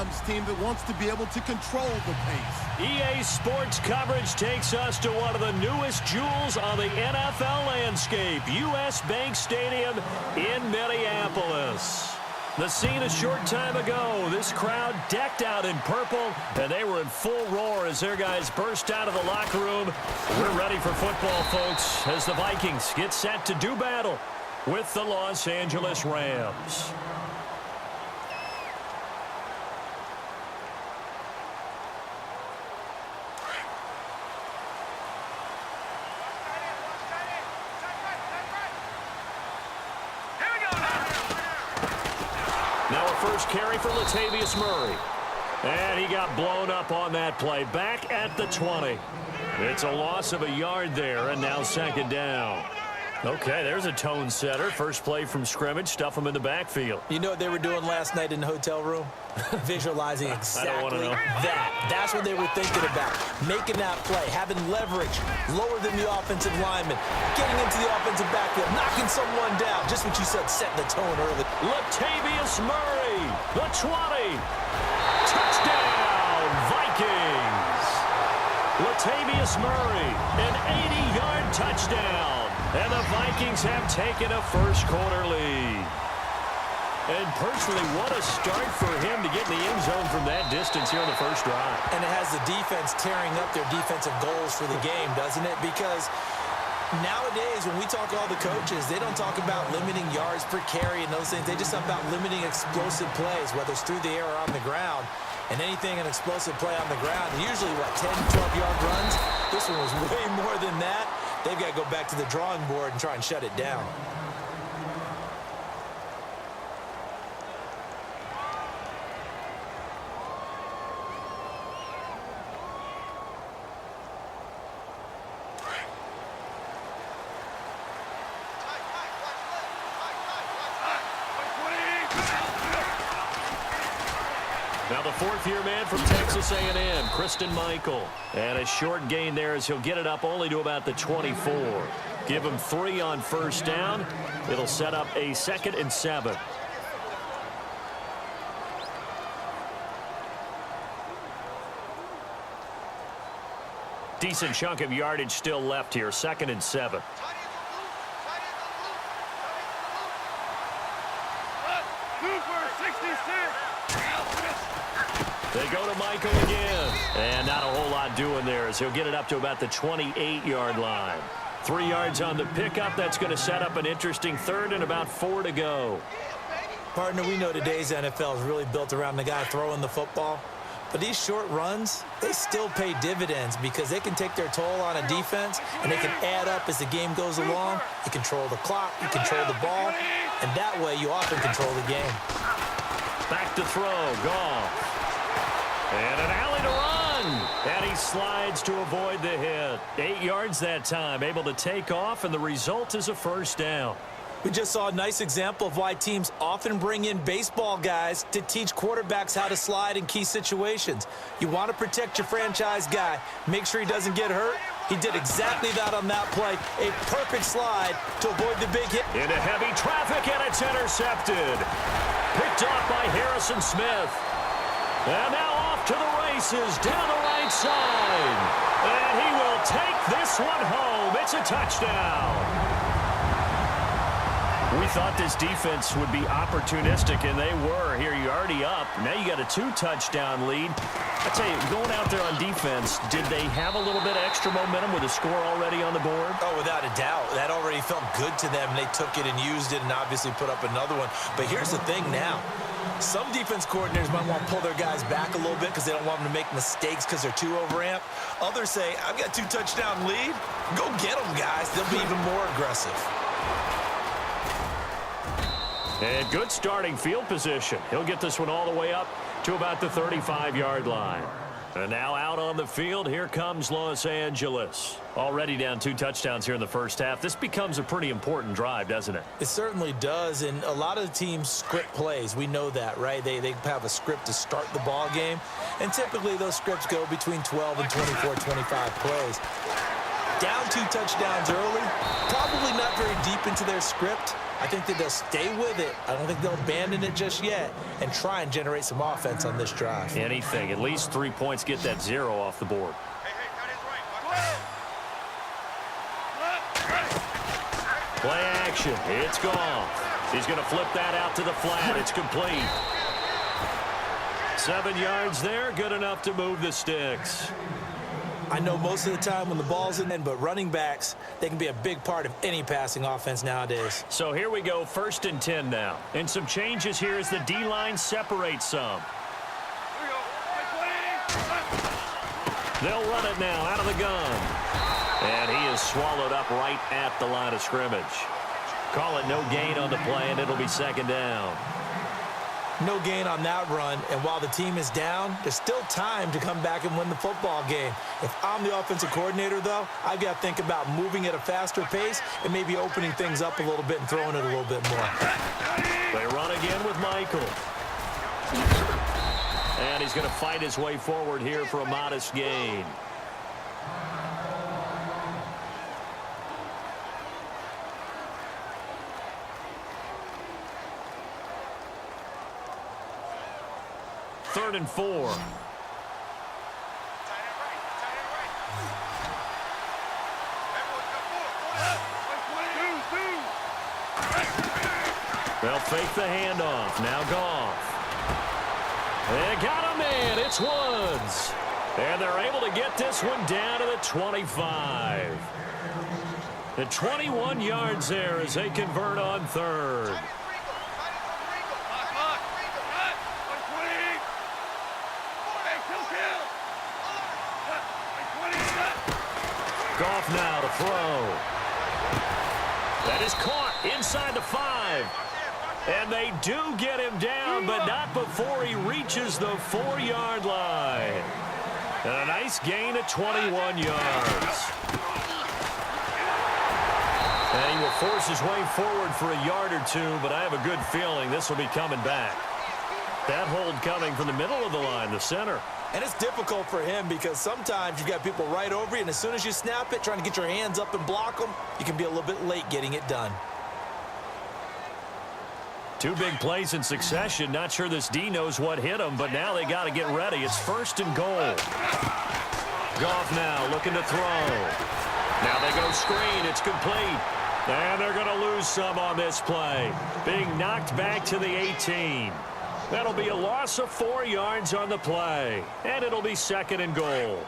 Rams team that wants to be able to control the pace. EA Sports coverage takes us to one of the newest jewels on the NFL landscape, US Bank Stadium in Minneapolis. The scene a short time ago, this crowd decked out in purple, and they were in full roar as their guys burst out of the locker room. We're ready for football, folks, as the Vikings get set to do battle with the Los Angeles Rams. Now a first carry for Latavius Murray. And he got blown up on that play. Back at the 20. It's a loss of a yard there, and now second down. Okay, there's a tone setter. First play from scrimmage. Stuff him in the backfield. You know what they were doing last night in the hotel room? Visualizing exactly that. That's what they were thinking about. Making that play, having leverage, lower than the offensive lineman, getting into the offensive backfield, knocking someone down. Just what you said, setting the tone early. Latavius Murray, the 20. Touchdown, Vikings. Latavius Murray, an 80-yard touchdown. And the Vikings have taken a first-quarter lead. And personally, what a start for him to get in the end zone from that distance here on the first drive. And it has the defense tearing up their defensive goals for the game, doesn't it? Because nowadays, when we talk to all the coaches, they don't talk about limiting yards per carry and those things. They just talk about limiting explosive plays, whether it's through the air or on the ground. And anything an explosive play on the ground, usually, 10, 12-yard runs? This one was way more than that. They've got to go back to the drawing board and try and shut it down. Now the fourth-year man from Texas A&M, Christine Michael. And a short gain there as he'll get it up only to about the 24. Give him 3 on first down. It'll set up a 2nd and 7. Decent chunk of yardage still left here, 2nd and 7. They go to Michael again. And not a whole lot doing there as he'll get it up to about the 28-yard line. 3 yards on the pickup. That's going to set up an interesting 3rd and about 4 to go. Partner, we know today's NFL is really built around the guy throwing the football. But these short runs, they still pay dividends because they can take their toll on a defense and they can add up as the game goes along. You control the clock, you control the ball, and that way you often control the game. Back to throw, Goff. And an alley to run. And he slides to avoid the hit. 8 yards that time, able to take off, and the result is a first down. We just saw a nice example of why teams often bring in baseball guys to teach quarterbacks how to slide in key situations. You want to protect your franchise guy. Make sure he doesn't get hurt. He did exactly that on that play. A perfect slide to avoid the big hit. Into heavy traffic, and it's intercepted. Picked off by Harrison Smith. And now off to the races down the right side. And he will take this one home. It's a touchdown. We thought this defense would be opportunistic, and they were. Here, you're already up. Now you got a 2-touchdown lead. I tell you, going out there on defense, did they have a little bit of extra momentum with a score already on the board? Oh, without a doubt. That already felt good to them. They took it and used it and obviously put up another one. But here's the thing now. Some defense coordinators might want to pull their guys back a little bit because they don't want them to make mistakes because they're too overamped. Others say, I've got a 2-touchdown lead. Go get them, guys. They'll be even more aggressive. And good starting field position. He'll get this one all the way up to about the 35-yard line. And now out on the field, here comes Los Angeles. Already down 2 touchdowns here in the first half. This becomes a pretty important drive, doesn't it? It certainly does, and a lot of the teams script plays. We know that, right? They have a script to start the ball game, and typically those scripts go between 12 and 24, 25 plays. Down 2 touchdowns early, probably not very deep into their script. I think that they'll stay with it. I don't think they'll abandon it just yet and try and generate some offense on this drive. Anything. At least 3 points, get that 0 off the board. Play action. It's gone. He's going to flip that out to the flat. It's complete. 7 yards there. Good enough to move the sticks. I know most of the time when the ball's in, but running backs, they can be a big part of any passing offense nowadays. So here we go, 1st and 10 now. And some changes here as the D-line separates some. They'll run it now out of the gun. And he is swallowed up right at the line of scrimmage. Call it no gain on the play, and it'll be 2nd down. No gain on that run, and while the team is down, there's still time to come back and win the football game. If I'm the offensive coordinator, though, I've got to think about moving at a faster pace and maybe opening things up a little bit and throwing it a little bit more. They run again with Michael. And he's going to fight his way forward here for a modest gain. Third and 4. They'll fake the handoff. Now Goff. They got a man. It's Woods. And they're able to get this one down to the 25. The 21 yards there as they convert on 3rd. Goff now to throw. That is caught inside the 5. And they do get him down, but not before he reaches the 4-yard line. And a nice gain of 21 yards. And he will force his way forward for a yard or 2, but I have a good feeling this will be coming back. That hold coming from the middle of the line, the center. And it's difficult for him because sometimes you've got people right over you, and as soon as you snap it, trying to get your hands up and block them, you can be a little bit late getting it done. 2 big plays in succession. Not sure this D knows what hit him, but now they got to get ready. It's 1st and goal. Goff now looking to throw. Now they go screen. It's complete. And they're going to lose some on this play. Being knocked back to the 18. That'll be a loss of 4 yards on the play. And it'll be 2nd and goal.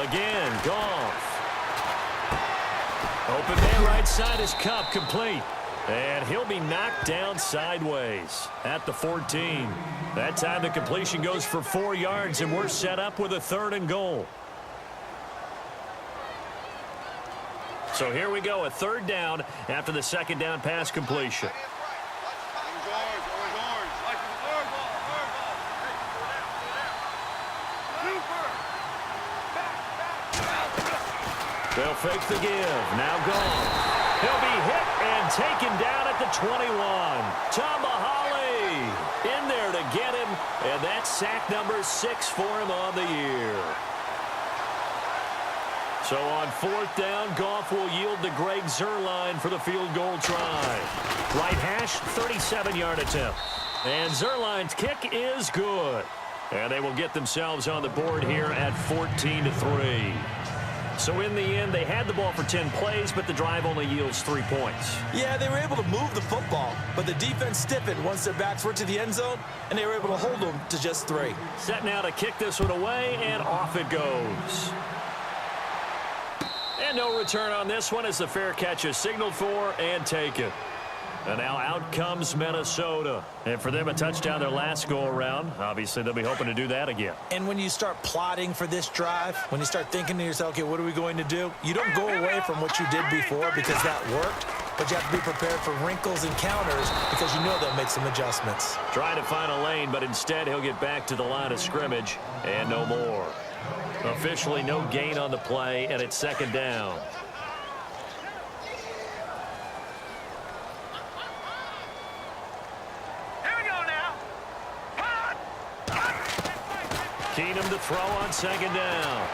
Again, Goff. Open man right side is Cup, complete. And he'll be knocked down sideways at the 14. That time the completion goes for 4 yards, and we're set up with a 3rd and goal. So here we go, a 3rd down after the 2nd down pass completion. They'll fake the give. Now gone. He'll be hit and taken down at the 21. Tomahawley in there to get him, and that's sack number 6 for him on the year. So on 4th down, Goff will yield to Greg Zuerlein for the field goal try. Right hash, 37-yard attempt. And Zuerlein's kick is good. And they will get themselves on the board here at 14-3. So in the end, they had the ball for 10 plays, but the drive only yields 3 points. Yeah, they were able to move the football, but the defense stiffened once their backs were to the end zone, and they were able to hold them to just 3. Set now to kick this one away, and off it goes. And no return on this one as the fair catch is signaled for and taken. And now out comes Minnesota. And for them, a touchdown their last go-around. Obviously, they'll be hoping to do that again. And when you start plotting for this drive, when you start thinking to yourself, okay, what are we going to do? You don't go away from what you did before because that worked, but you have to be prepared for wrinkles and counters because you know they'll make some adjustments. Trying to find a lane, but instead he'll get back to the line of scrimmage and no more. Officially no gain on the play, and it's 2nd down. Keenum to throw on 2nd down.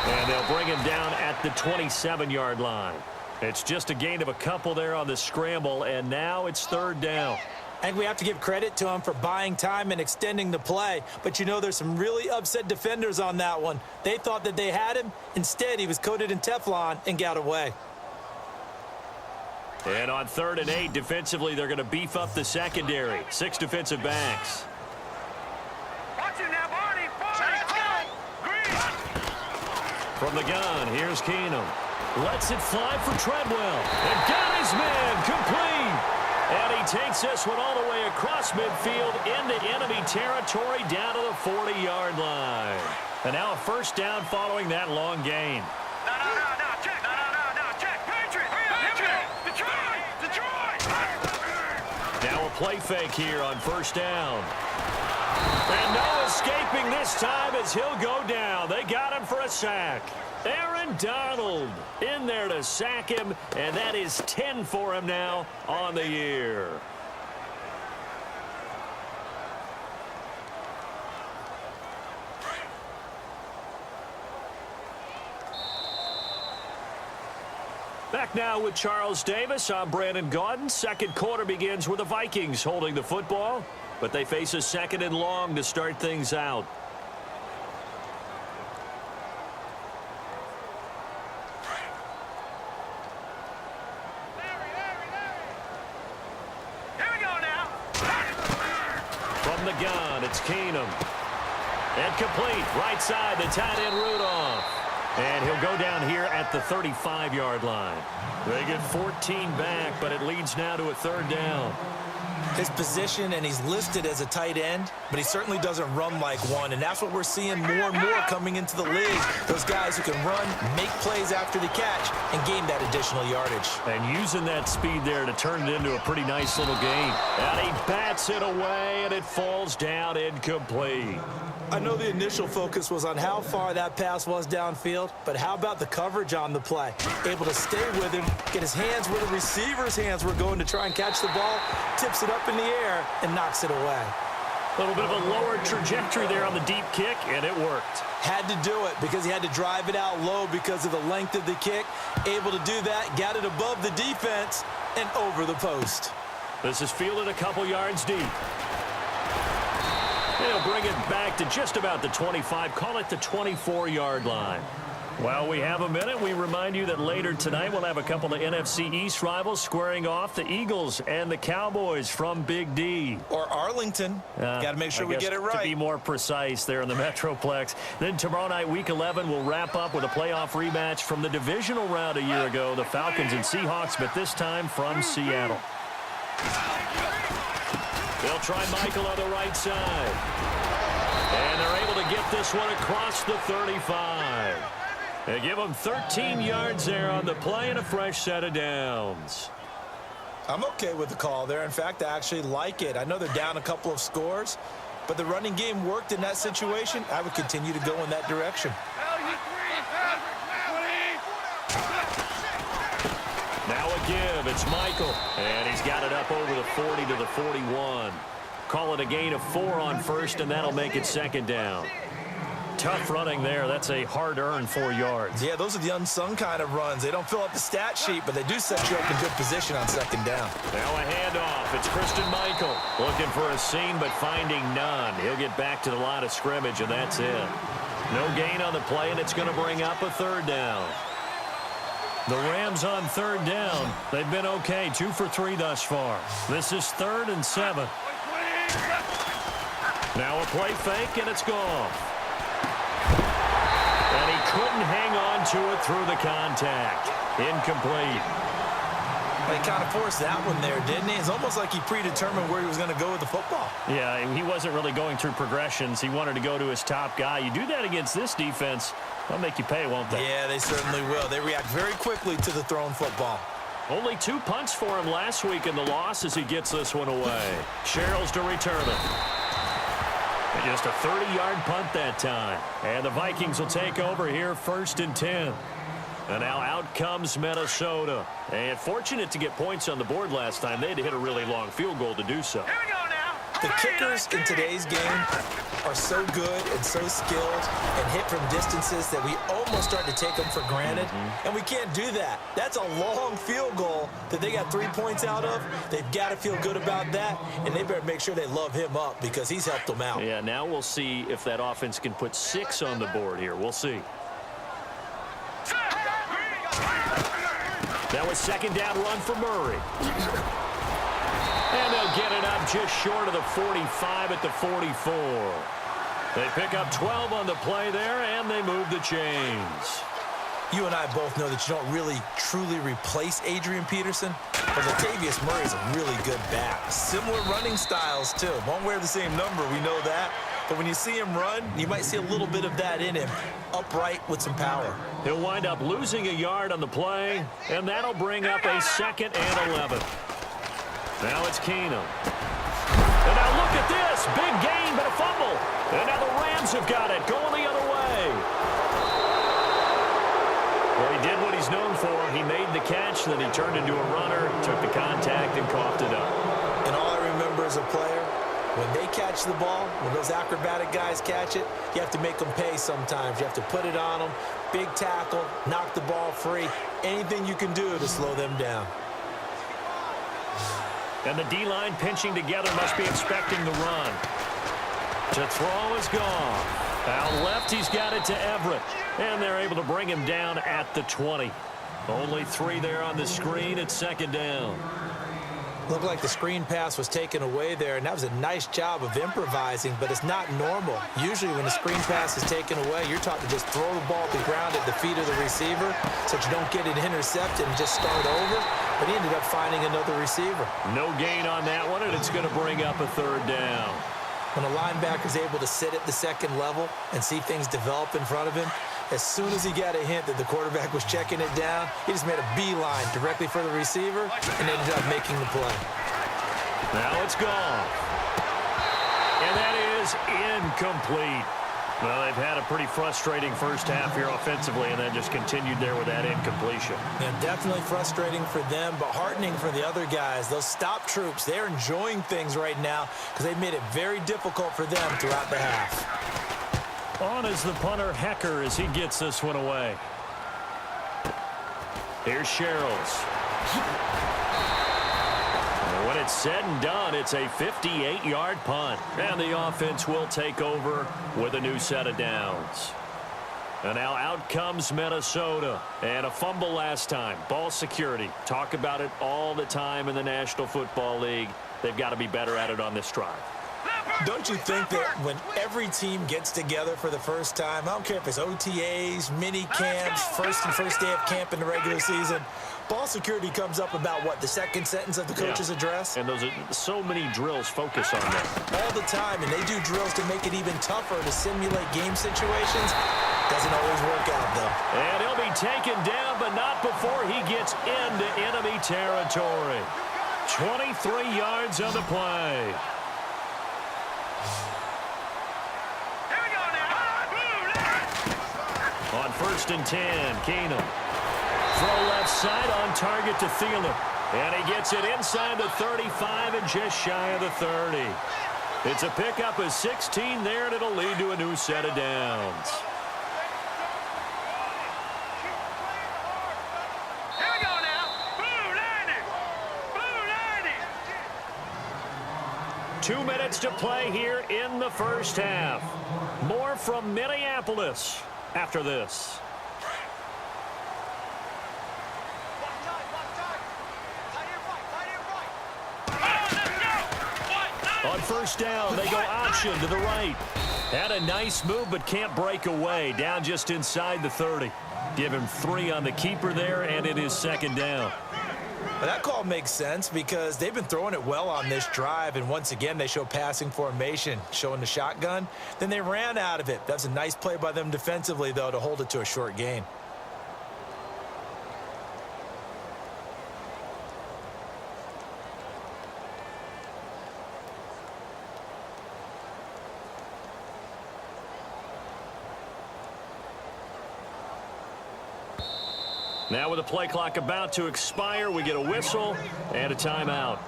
And they'll bring him down at the 27-yard line. It's just a gain of a couple there on the scramble, and now it's third down. I think we have to give credit to him for buying time and extending the play. But, you know, there's some really upset defenders on that one. They thought that they had him. Instead, he was coated in Teflon and got away. And on 3rd and 8, defensively, they're going to beef up the secondary. 6 defensive backs. From the gun, here's Keenum. Lets it fly for Treadwell. And got his man complete. And he takes this one all the way across midfield into enemy territory down to the 40-yard line. And now a first down following that long gain. Now a play fake here on first down. And no escaping this time as he'll go down. They got him for a sack. Aaron Donald in there to sack him, and that is 10 for him now on the year. Back now with Charles Davis. I'm Brandon Gaudin. Second quarter begins with the Vikings holding the football, but they face a 2nd and long to start things out. From the gun, it's Keenum. And complete, right side, the tight end Rudolph. And he'll go down here at the 35-yard line. They get 14 back, but it leads now to a 3rd down. His position, and he's listed as a tight end, but he certainly doesn't run like one, and that's what we're seeing more and more coming into the league. Those guys who can run, make plays after the catch, and gain that additional yardage. And using that speed there to turn it into a pretty nice little gain. And he bats it away, and it falls down incomplete. I know the initial focus was on how far that pass was downfield, but how about the coverage on the play? Able to stay with him, get his hands where the receiver's hands were going to try and catch the ball, tips it up in the air, and knocks it away. A little bit of a lower trajectory there on the deep kick, and it worked. Had to do it because he had to drive it out low because of the length of the kick. Able to do that, got it above the defense, and over the post. This is fielded a couple yards deep. They'll bring it back to just about the 25, call it the 24-yard line. While we have a minute, we remind you that later tonight we'll have a couple of NFC East rivals squaring off, the Eagles and the Cowboys from Big D. Or Arlington. Got to make sure we get it right. To be more precise there in the Metroplex. Then tomorrow night, Week 11, we'll wrap up with a playoff rematch from the divisional round a year ago, the Falcons and Seahawks, but this time from Seattle. They'll try Michael on the right side. And they're able to get this one across the 35. They give them 13 yards there on the play and a fresh set of downs. I'm okay with the call there. In fact, I actually like it. I know they're down a couple of scores, but the running game worked in that situation. I would continue to go in that direction. Now a give. It's Michael. And he's got it up over the 40 to the 41. Call it a gain of 4 on first, and that'll make it 2nd down. Tough running there. That's a hard-earned 4 yards. Yeah, those are the unsung kind of runs. They don't fill up the stat sheet, but they do set you up in good position on 2nd down. Now a handoff. It's Christian Michael looking for a seam, but finding none. He'll get back to the line of scrimmage, and that's it. No gain on the play, and it's going to bring up a 3rd down. The Rams on 3rd down. They've been okay, 2 for 3 thus far. This is 3rd and 7. Now a play fake, and it's gone. And he couldn't hang on to it through the contact. Incomplete. He kind of forced that one there, didn't he? It's almost like he predetermined where he was going to go with the football. Yeah, he wasn't really going through progressions. He wanted to go to his top guy. You do that against this defense, they'll make you pay, won't they? Yeah, they certainly will. They react very quickly to the thrown football. Only 2 punts for him last week in the loss as he gets this one away. Sherrills to return it. And just a 30-yard punt that time. And the Vikings will take over here 1st and 10. And now out comes Minnesota. And fortunate to get points on the board last time. They had to hit a really long field goal to do so. The The kickers in today's game are so good and so skilled and hit from distances that we almost start to take them for granted, and we can't do that. That's a long field goal that they got 3 points out of. They've got to feel good about that, and they better make sure they love him up because he's helped them out. Yeah, now we'll see if that offense can put 6 on the board here. We'll see. That was second down run for Murray. And they'll get it up just short of the 45 at the 44. They pick up 12 on the play there, and they move the chains. You and I both know that you don't really truly replace Adrian Peterson, but Latavius Murray's a really good back. Similar running styles, too. Won't wear the same number, we know that. But when you see him run, you might see a little bit of that in him, upright with some power. He'll wind up losing a yard on the play, and that'll bring up a 2nd and 11. Now it's Keenum. And now look at this. Big gain, but a fumble. And now the Rams have got it, going the other way. Well, he did what he's known for. He made the catch, then he turned into a runner, took the contact, and coughed it up. And all I remember as a player, when they catch the ball, when those acrobatic guys catch it, you have to make them pay sometimes. You have to put it on them, big tackle, knock the ball free, anything you can do to slow them down. And the D-line pinching together must be expecting the run. To throw is gone. Out left, he's got it to Everett. And they're able to bring him down at the 20. Only 3 there on the screen. It's 2nd down. Looked like the screen pass was taken away there, and that was a nice job of improvising, but it's not normal. Usually when the screen pass is taken away, you're taught to just throw the ball to the ground at the feet of the receiver so that you don't get it intercepted and just start over, but he ended up finding another receiver. No gain on that one, and it's going to bring up a 3rd down. When a linebacker is able to sit at the 2nd level and see things develop in front of him, as soon as he got a hint that the quarterback was checking it down, he just made a beeline directly for the receiver and ended up making the play. Now it's gone. And that is incomplete. Well, they've had a pretty frustrating first half here offensively, and then just continued there with that incompletion. Yeah, definitely frustrating for them, but heartening for the other guys. Those stop troops, they're enjoying things right now because they've made it very difficult for them throughout the half. On is the punter, Hecker, as he gets this one away. Here's Sherrills. When it's said and done, it's a 58-yard punt. And the offense will take over with a new set of downs. And now out comes Minnesota. And a fumble last time. Ball security. Talk about it all the time in the National Football League. They've got to be better at it on this drive. Don't you think that when every team gets together for the first time, I don't care if it's OTAs, mini camps, first day of camp in the regular season, ball security comes up about what, the 2nd sentence of the coach's address? And those are so many drills focus on that. All the time, and they do drills to make it even tougher to simulate game situations. Doesn't always work out, though. And he'll be taken down, but not before he gets into enemy territory. 23 yards on the play. On 1st and 10, Keenum. Throw left side on target to Thielen. And he gets it inside the 35 and just shy of the 30. It's a pickup of 16 there, and it'll lead to a new set of downs. Here we go now. Boo, Landy. Boo, Landy. 2 minutes to play here in the first half. More from Minneapolis after this. On 1st down, they go option to the right. Had a nice move, but can't break away. Down just inside the 30. Give him 3 on the keeper there, and it is 2nd down. Well, that call makes sense because they've been throwing it well on this drive, and once again, they show passing formation, showing the shotgun. Then they ran out of it. That's a nice play by them defensively, though, to hold it to a short gain. Now with the play clock about to expire, we get a whistle and a timeout.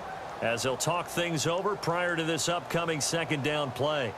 as they'll talk things over prior to this upcoming second down play.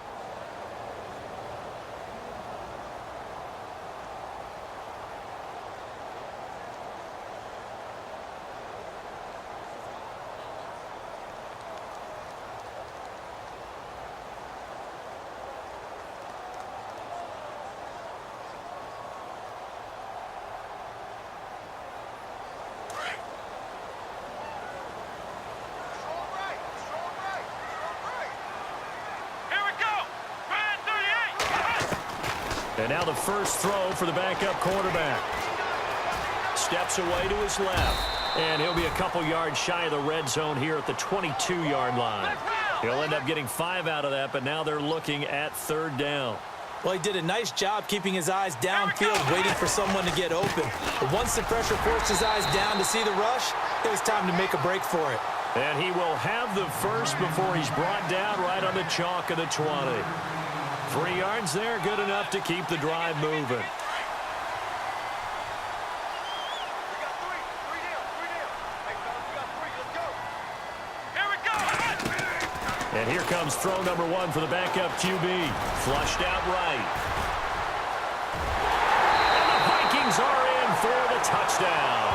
And now the first throw for the backup quarterback. Steps away to his left. And he'll be a couple yards shy of the red zone here at the 22-yard line. He'll end up getting 5 out of that, but now they're looking at third down. Well, he did a nice job keeping his eyes downfield, waiting for someone to get open. But once the pressure forced his eyes down to see the rush, it was time to make a break for it. And he will have the first before he's brought down right on the chalk of the 20. 3 yards there, good enough to keep the drive moving. And here comes throw number 1 for the backup QB. Flushed out right. And the Vikings are in for the touchdown.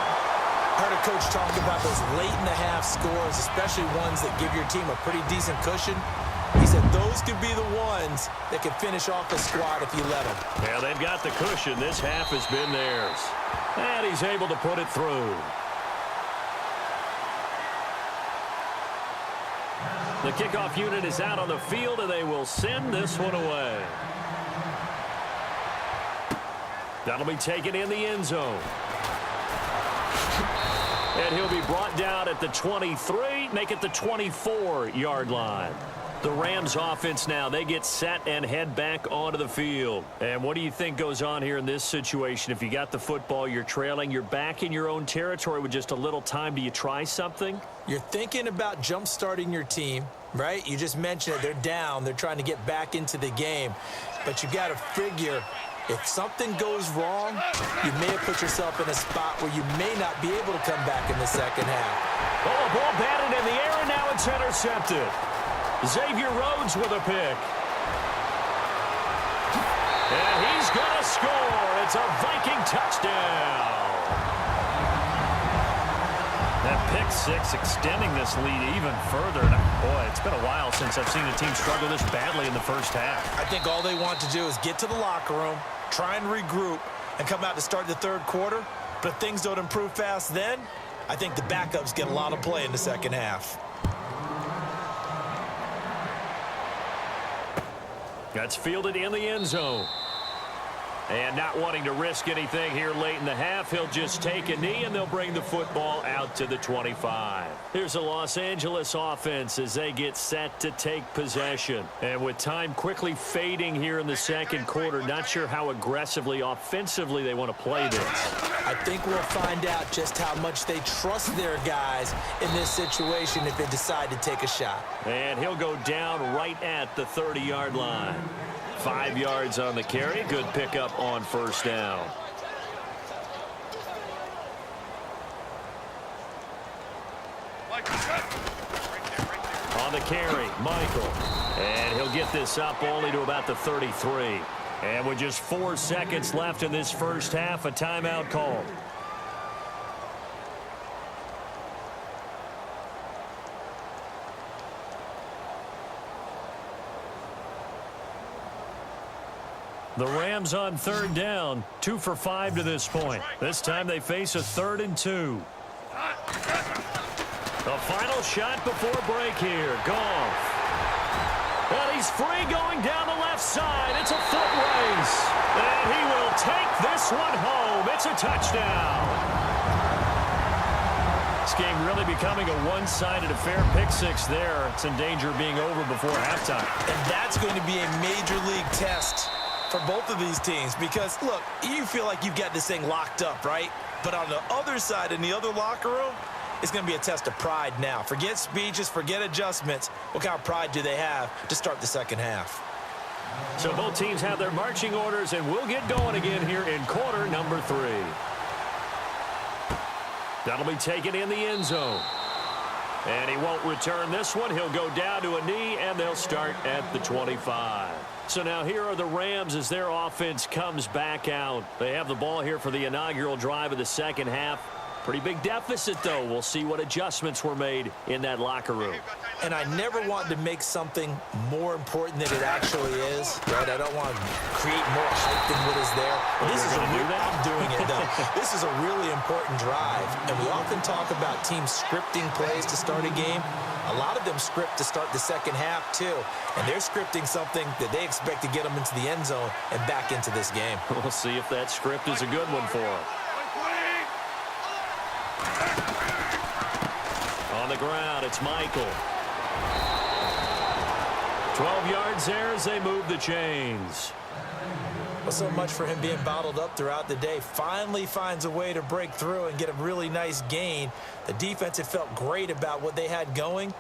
I heard a coach talk about those late-in-the-half scores, especially ones that give your team a pretty decent cushion. He said those could be the ones that can finish off the squad if you let them. Yeah, they've got the cushion. This half has been theirs. And he's able to put it through. The kickoff unit is out on the field, and they will send this one away. That'll be taken in the end zone. And he'll be brought down at the 23, make it the 24-yard line. The Rams offense now, they get set and head back onto the field. And what do you think goes on here in this situation? If you got the football, you're trailing, you're back in your own territory with just a little time. Do you try something? You're thinking about jump-starting your team, right? You just mentioned it. They're down. They're trying to get back into the game. But you got to figure, if something goes wrong, you may have put yourself in a spot where you may not be able to come back in the second half. Oh, a ball batted in the air, and now it's intercepted. Xavier Rhodes with a pick. And he's going to score. It's a Viking touchdown. That pick six extending this lead even further. Boy, it's been a while since I've seen a team struggle this badly in the first half. I think all they want to do is get to the locker room, try and regroup, and come out to start the third quarter. But if things don't improve fast then, I think the backups get a lot of play in the second half. That's fielded in the end zone. And not wanting to risk anything here late in the half, he'll just take a knee, and they'll bring the football out to the 25. Here's the Los Angeles offense as they get set to take possession. And with time quickly fading here in the second quarter, not sure how aggressively, offensively they want to play this. I think we'll find out just how much they trust their guys in this situation if they decide to take a shot. And he'll go down right at the 30-yard line. 5 yards on the carry. Good pickup on first down. On the carry, Michael. And he'll get this up only to about the 33. And with just 4 seconds left in this first half, a timeout called. The Rams on third down, 2 for 5 to this point. This time they face a 3rd and 2. The final shot before break here. Goff. And he's free going down the left side. It's a foot race. And he will take this one home. It's a touchdown. This game really becoming a one-sided affair. Pick six there. It's in danger of being over before halftime. And that's going to be a major league test for both of these teams because, look, you feel like you've got this thing locked up, right? But on the other side, in the other locker room, it's going to be a test of pride now. Forget speeches, forget adjustments. What kind of pride do they have to start the second half? So both teams have their marching orders, and we'll get going again here in quarter number 3. That'll be taken in the end zone. And he won't return this one. He'll go down to a knee, and they'll start at the 25. So now here are the Rams as their offense comes back out. They have the ball here for the inaugural drive of the second half. Pretty big deficit, though. We'll see what adjustments were made in that locker room. And I never want to make something more important than it actually is, right? I don't want to create more hype than what is there. This is I'm doing it, though. This is a really important drive, and we often talk about teams scripting plays to start a game. A lot of them script to start the second half, too. And they're scripting something that they expect to get them into the end zone and back into this game. We'll see if that script is a good one for them. On the ground, it's Michael. 12 yards there as they move the chains. Well, so much for him being bottled up throughout the day. Finally finds a way to break through and get a really nice gain. The defense had felt great about what they had going.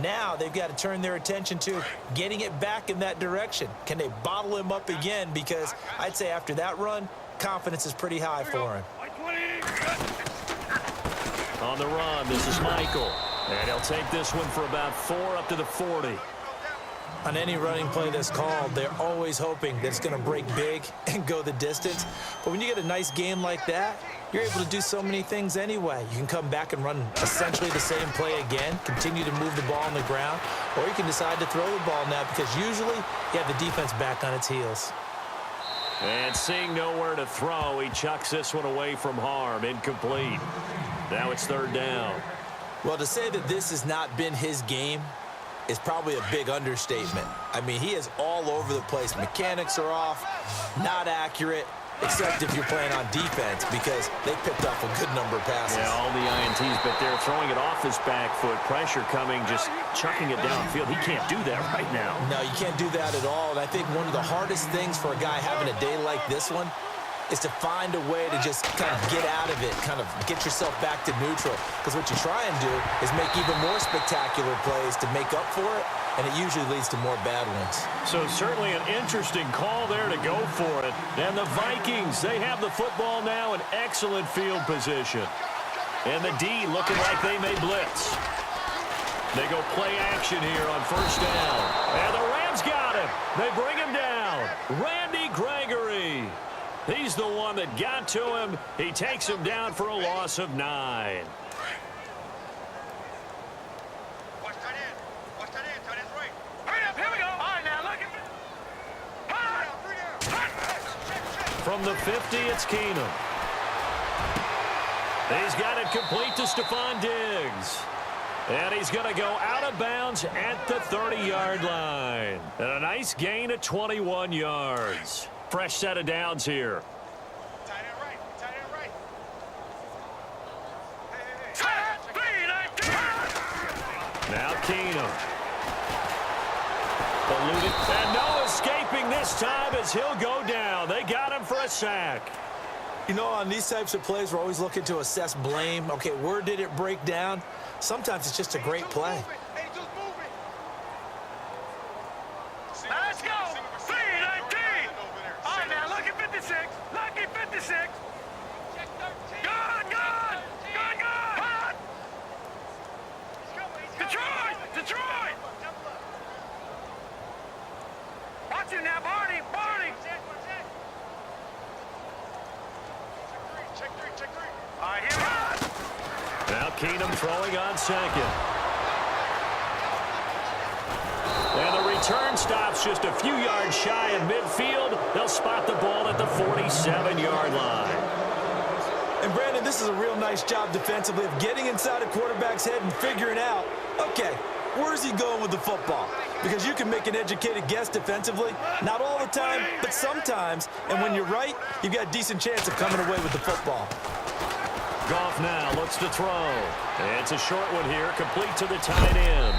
Now they've got to turn their attention to getting it back in that direction. Can they bottle him up again? Because I'd say after that run, confidence is pretty high for him. On the run, this is Michael. And he'll take this one for about 4 up to the 40. On any running play that's called, they're always hoping that it's going to break big and go the distance. But when you get a nice game like that, you're able to do so many things anyway. You can come back and run essentially the same play again, continue to move the ball on the ground, or you can decide to throw the ball now because usually you have the defense back on its heels. And seeing nowhere to throw, he chucks this one away from harm. Incomplete. Now it's third down. Well, to say that this has not been his game is probably a big understatement. I mean, he is all over the place. Mechanics are off, not accurate, except if you're playing on defense because they picked up a good number of passes. Yeah, all the INTs, but they're throwing it off his back foot. Pressure coming, just chucking it downfield. He can't do that right now. No, you can't do that at all. And I think one of the hardest things for a guy having a day like this one is to find a way to just kind of get out of it, kind of get yourself back to neutral. Because what you try and do is make even more spectacular plays to make up for it, and it usually leads to more bad ones. So certainly an interesting call there to go for it. And the Vikings, they have the football now in excellent field position. And the D looking like they may blitz. They go play action here on first down. And the Rams got him. They bring him down. Randy Gregory. He's the one that got to him. He takes him down for a loss of 9. Watch that in. Watch that in. Tight end's right. Hurry up. Here we go. All right, now look at From the 50, it's Keenum. He's got it complete to Stephon Diggs. And he's going to go out of bounds at the 30-yard line. And a nice gain of 21 yards. Fresh set of downs here. tight end right. Tight end right. Now Keenum. Eluded. And no escaping this time as he'll go down. They got him for a sack. You know, on these types of plays, we're always looking to assess blame. Okay, where did it break down? Sometimes it's just a great play. Let's go. All right, now look at 56. Lucky 56. Good, good. Good, good. Hot. Detroit. Detroit. Watch him now, Barney. Barney. Check three. All right, here we go. Now Keenum throwing on second. And the return stops just a few yards shy in midfield. They'll spot the ball at the 47-yard line. And, Brandon, this is a real nice job defensively of getting inside a quarterback's head and figuring out, okay, where's he going with the football? Because you can make an educated guess defensively. Not all the time, but sometimes. And when you're right, you've got a decent chance of coming away with the football. Goff now looks to throw. It's a short one here, complete to the tight end.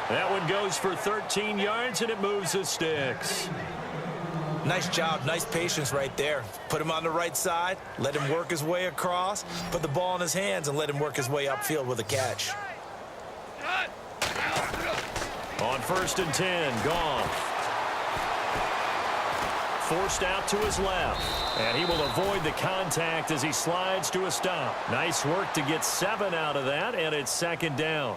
That one goes for 13 yards, and it moves the sticks. Nice job, nice patience right there. Put him on the right side, let him work his way across, put the ball in his hands, and let him work his way upfield with a catch. On 1st and 10, Goff. forced out to his left. And he will avoid the contact as he slides to a stop. Nice work to get 7 out of that, and it's second down.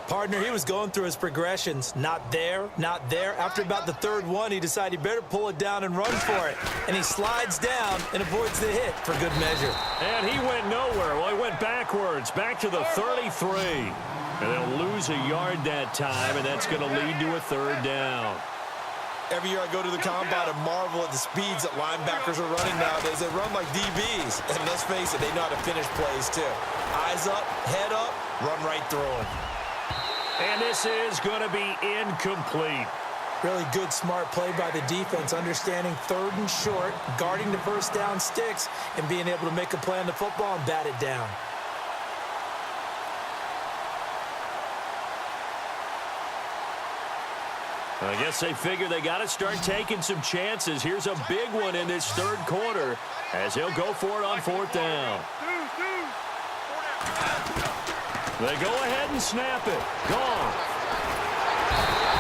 Partner, he was going through his progressions. Not there, not there. After about the third one, he decided he better pull it down and run for it. And he slides down and avoids the hit for good measure. And he went nowhere. Well, he went backwards, back to the 33. And they'll lose a yard that time, and that's going to lead to a third down. Every year I go to the combine and marvel at the speeds that linebackers are running nowadays. They run like DBs. And let's face it, they know how to finish plays too. Eyes up, head up, run right through them. And this is going to be incomplete. Really good, smart play by the defense, understanding third and short, guarding the first down sticks, and being able to make a play on the football and bat it down. I guess they figure they got to start taking some chances. Here's a big one in this third quarter as he'll go for it on fourth down. They go ahead and snap it. Gone.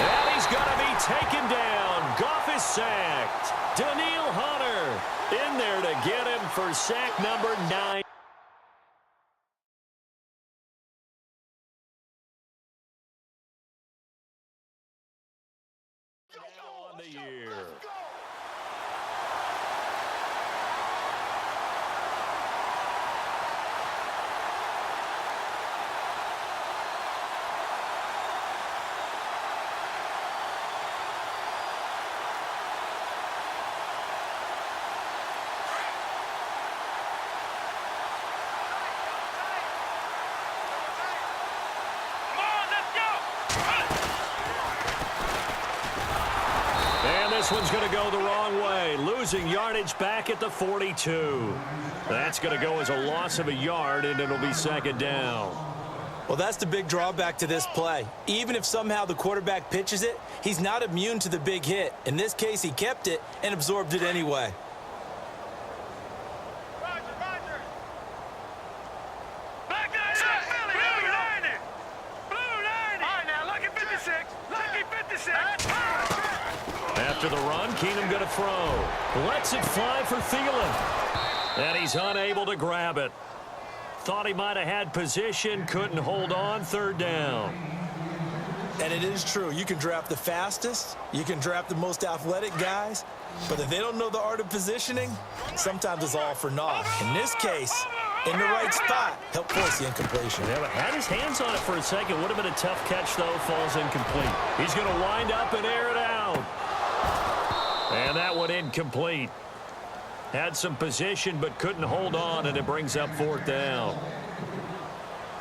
And he's going to be taken down. Goff is sacked. Daniil Hunter in there to get him for sack number 9. On the year. This one's going to go the wrong way, losing yardage back at the 42. That's going to go as a loss of a yard, and it'll be second down. Well, that's the big drawback to this play. Even if somehow the quarterback pitches it, he's not immune to the big hit. In this case, he kept it and absorbed it anyway. After the run, Keenum going to throw. Lets it fly for Thielen. And he's unable to grab it. Thought he might have had position, couldn't hold on, third down. And it is true. You can draft the fastest. You can draft the most athletic guys. But if they don't know the art of positioning, sometimes it's all for naught. In this case, in the right spot, help force the incompletion. Yeah, but had his hands on it for a second. Would have been a tough catch, though. Falls incomplete. He's going to wind up and air it out. And that one incomplete. Had some position but couldn't hold on, and it brings up fourth down.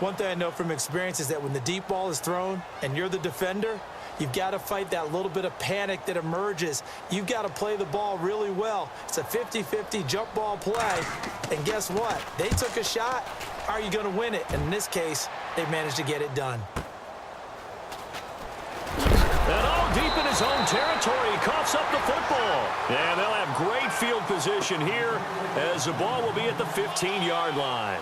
One thing I know from experience is that when the deep ball is thrown and you're the defender, you've got to fight that little bit of panic that emerges. You've got to play the ball really well. It's a 50-50 jump ball play. And guess what? They took a shot. How are you going to win it? And in this case, they managed to get it done. And all deep in his own territory, he coughs up the football. And they'll have great field position here as the ball will be at the 15-yard line.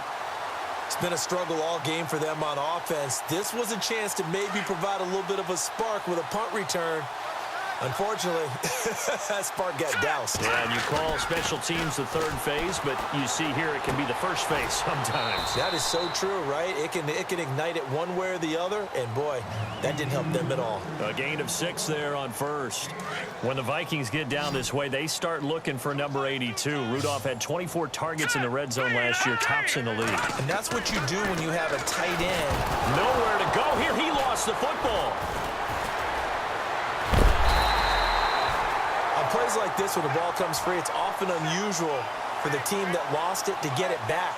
It's been a struggle all game for them on offense. This was a chance to maybe provide a little bit of a spark with a punt return. Unfortunately, that spark got doused. Yeah, and you call special teams the third phase, but you see here it can be the first phase sometimes. That is so true, right? It can ignite it one way or the other, and boy, that didn't help them at all. A gain of 6 there on first. When the Vikings get down this way, they start looking for number 82. Rudolph had 24 targets in the red zone last year, tops in the league. And that's what you do when you have a tight end. Nowhere to go here. He lost the football. On plays like this, when the ball comes free, it's often unusual for the team that lost it to get it back.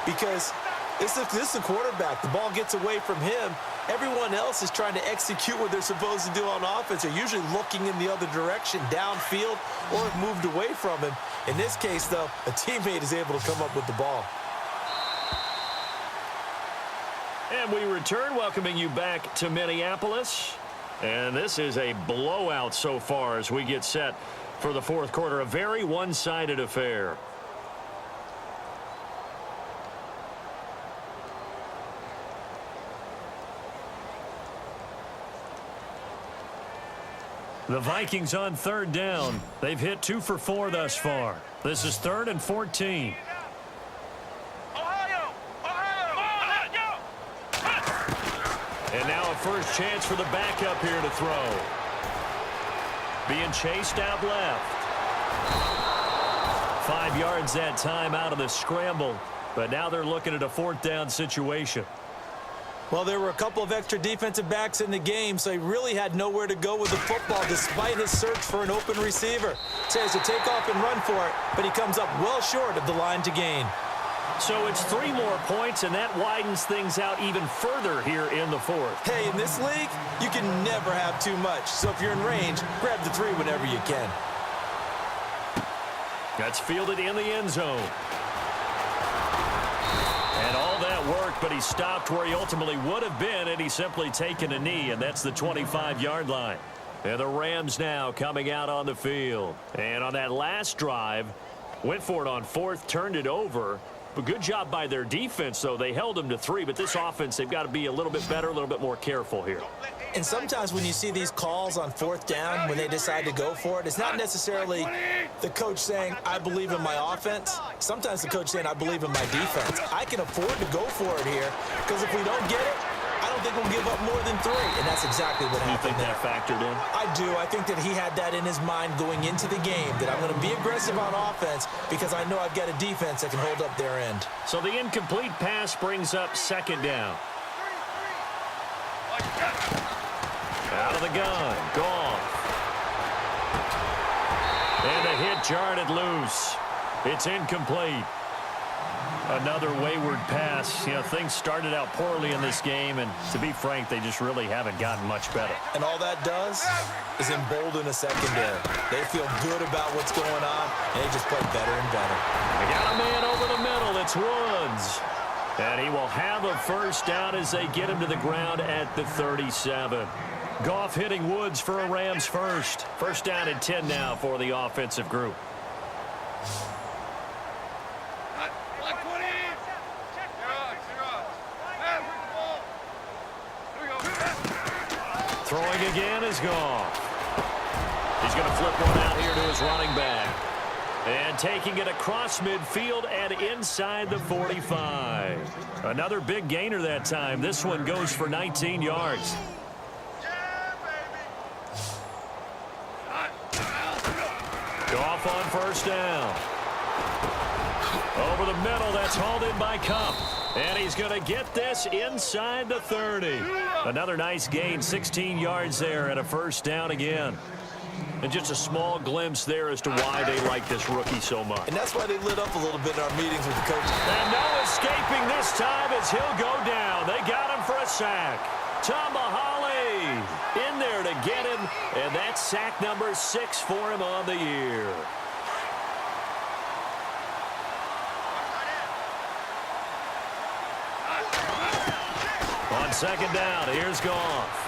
Because this is a quarterback. The ball gets away from him. Everyone else is trying to execute what they're supposed to do on offense. They're usually looking in the other direction, downfield, or have moved away from him. In this case, though, a teammate is able to come up with the ball. And we return, welcoming you back to Minneapolis. And this is a blowout so far as we get set for the fourth quarter. A very one-sided affair. The Vikings on third down. They've hit 2 for 4 thus far. This is 3rd and 14. And now a first chance for the backup here to throw. Being chased out left. 5 yards that time out of the scramble. But now they're looking at a 4th down situation. Well, there were a couple of extra defensive backs in the game, so he really had nowhere to go with the football despite his search for an open receiver. Says to take off and run for it, but he comes up well short of the line to gain. So it's 3 more points, and that widens things out even further here in the 4th. Hey, in this league, you can never have too much. So if you're in range, grab the 3 whenever you can. That's fielded in the end zone. And all that work, but he stopped where he ultimately would have been, and he's simply taken a knee, and that's the 25-yard line. And the Rams now coming out on the field. And on that last drive, went for it on 4th, turned it over. But good job by their defense, though. They held them to 3, but this offense, they've got to be a little bit better, a little bit more careful here. And sometimes when you see these calls on 4th down, when they decide to go for it, it's not necessarily the coach saying, I believe in my offense. Sometimes the coach saying, I believe in my defense. I can afford to go for it here, because if we don't get it, I don't think we'll give up more than 3. And that's exactly what happened there. You think that factored in? I do. I think that he had that in his mind going into the game, that I'm going to be aggressive on offense because I know I've got a defense that can hold up their end. So the incomplete pass brings up 2nd down. Out of the gun. Goff. And the hit jarred it loose. It's incomplete. Another wayward pass. You know, things started out poorly in this game, and to be frank, they just really haven't gotten much better. And all that does is embolden a secondary. They feel good about what's going on, and they just play better and better. They got a man over the middle. It's Woods. And he will have a first down as they get him to the ground at the 37. Goff hitting Woods for a Rams first. First down and 10 now for the offensive group. Throwing again is Goff. He's going to flip one out here to his running back. And taking it across midfield and inside the 45. Another big gainer that time. This one goes for 19 yards. Goff on first down. Over the middle, that's hauled in by Kupp. And he's going to get this inside the 30. Another nice gain, 16 yards there and a first down again. And just a small glimpse there as to why they like this rookie so much. And that's why they lit up a little bit in our meetings with the coaches. And no escaping this time as he'll go down. They got him for a sack. Tomahali in there to get him. And that's sack number 6 for him on the year. On second down, here's Goff.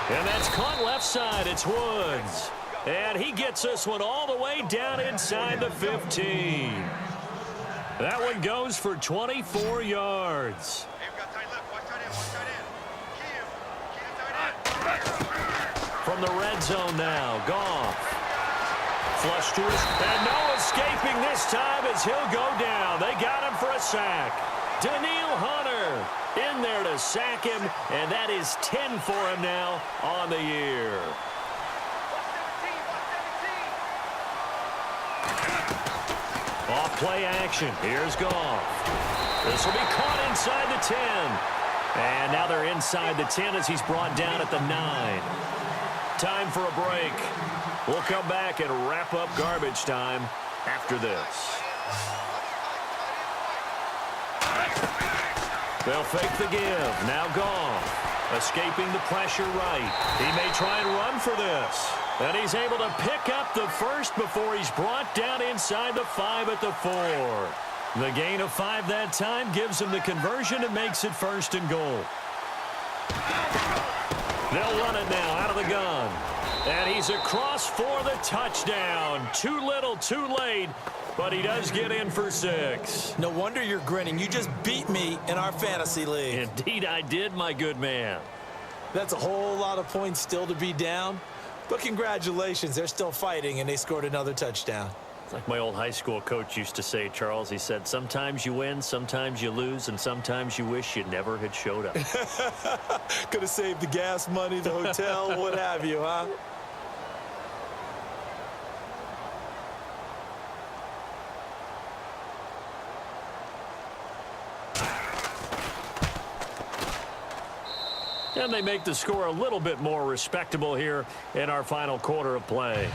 And that's caught left side. It's Woods. And he gets this one all the way down inside the 15. That one goes for 24 yards. From the red zone now, Goff. Flush to his... And no escaping this time as he'll go down. They got him for a sack. Daniil Hunter in there to sack him, and that is 10 for him now on the year. Off play action. Here's Goff. This will be caught inside the 10. And now they're inside the 10 as he's brought down at the 9. Time for a break. We'll come back and wrap up garbage time after this. They'll fake the give. Now Goff. Escaping the pressure right. He may try and run for this. And he's able to pick up the first before he's brought down inside the 5 at the 4. The gain of 5 that time gives him the conversion and makes it 1st and goal. They'll run it now out of the gun. And he's across for the touchdown. Too little, too late. But he does get in for 6. No wonder you're grinning. You just beat me in our fantasy league. Indeed I did, my good man. That's a whole lot of points still to be down. But congratulations, they're still fighting, and they scored another touchdown. It's like my old high school coach used to say, Charles. He said, sometimes you win, sometimes you lose, and sometimes you wish you never had showed up. Could have saved the gas money, the hotel, what have you, huh? And they make the score a little bit more respectable here in our final quarter of play.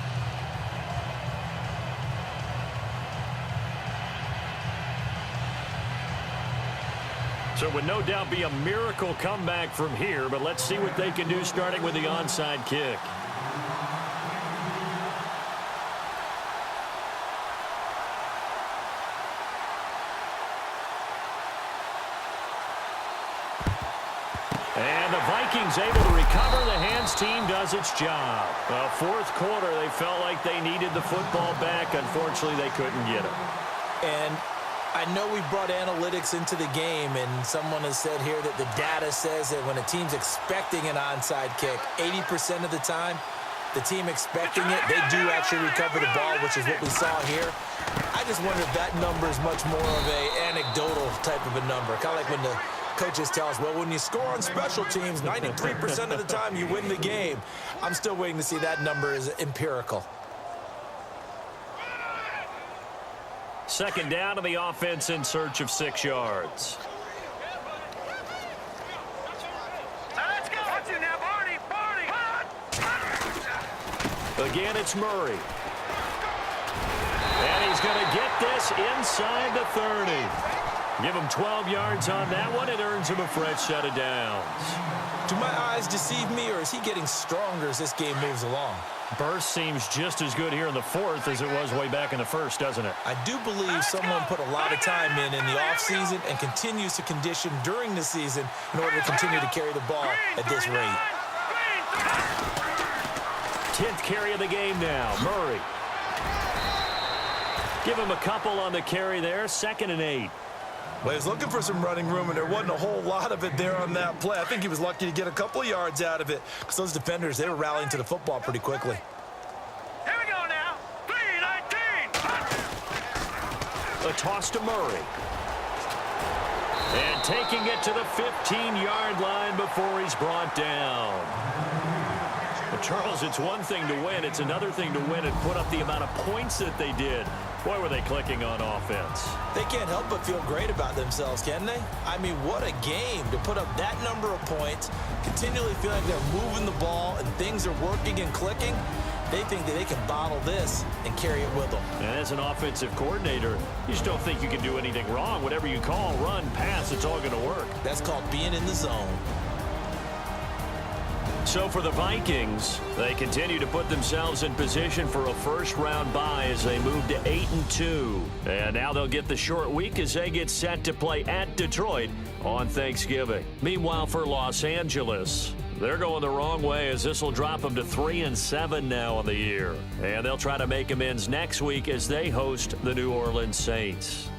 So it would no doubt be a miracle comeback from here, but let's see what they can do starting with the onside kick. And the Vikings able to recover. The hands team does its job. Well, fourth quarter, they felt like they needed the football back. Unfortunately, they couldn't get it. And I know we brought analytics into the game, and someone has said here that the data says that when a team's expecting an onside kick, 80% of the time, the team expecting it, they do actually recover the ball, which is what we saw here. I just wonder if that number is much more of an anecdotal type of a number, kind of like when the coaches tell us, well, when you score on special teams, 93% of the time you win the game. I'm still waiting to see that number is empirical. Second down to the offense in search of 6 yards. Let's go. Watch it now, Barney. Again, it's Murray. And he's going to get this inside the 30. Give him 12 yards on that one. It earns him a fresh set of downs. Do my eyes deceive me, or is he getting stronger as this game moves along? Burst seems just as good here in the fourth as it was way back in the first, doesn't it? I do believe someone put a lot of time in the offseason and continues to condition during the season in order to continue to carry the ball at this rate. 10th carry of the game now. Murray. Give him a couple on the carry there. 2nd and 8. Well, he was looking for some running room, and there wasn't a whole lot of it there on that play. I think he was lucky to get a couple of yards out of it because those defenders, they were rallying to the football pretty quickly. Here we go now. 3-19. A toss to Murray. And taking it to the 15-yard line before he's brought down. But Charles, it's one thing to win. It's another thing to win and put up the amount of points that they did. Boy, were they clicking on offense. They can't help but feel great about themselves, can they? I mean, what a game to put up that number of points, continually feel like they're moving the ball and things are working and clicking. They think that they can bottle this and carry it with them. And as an offensive coordinator, you just don't think you can do anything wrong. Whatever you call, run, pass, it's all going to work. That's called being in the zone. So for the Vikings, they continue to put themselves in position for a first-round bye as they move to 8-2. And now they'll get the short week as they get set to play at Detroit on Thanksgiving. Meanwhile, for Los Angeles, they're going the wrong way as this will drop them to 3-7 now on the year. And they'll try to make amends next week as they host the New Orleans Saints.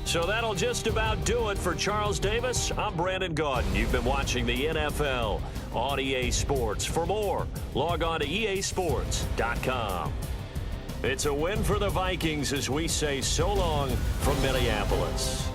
So that'll just about do it for Charles Davis. I'm Brandon Gaudin. You've been watching the NFL on EA Sports. For more, log on to easports.com. It's a win for the Vikings as we say so long from Minneapolis.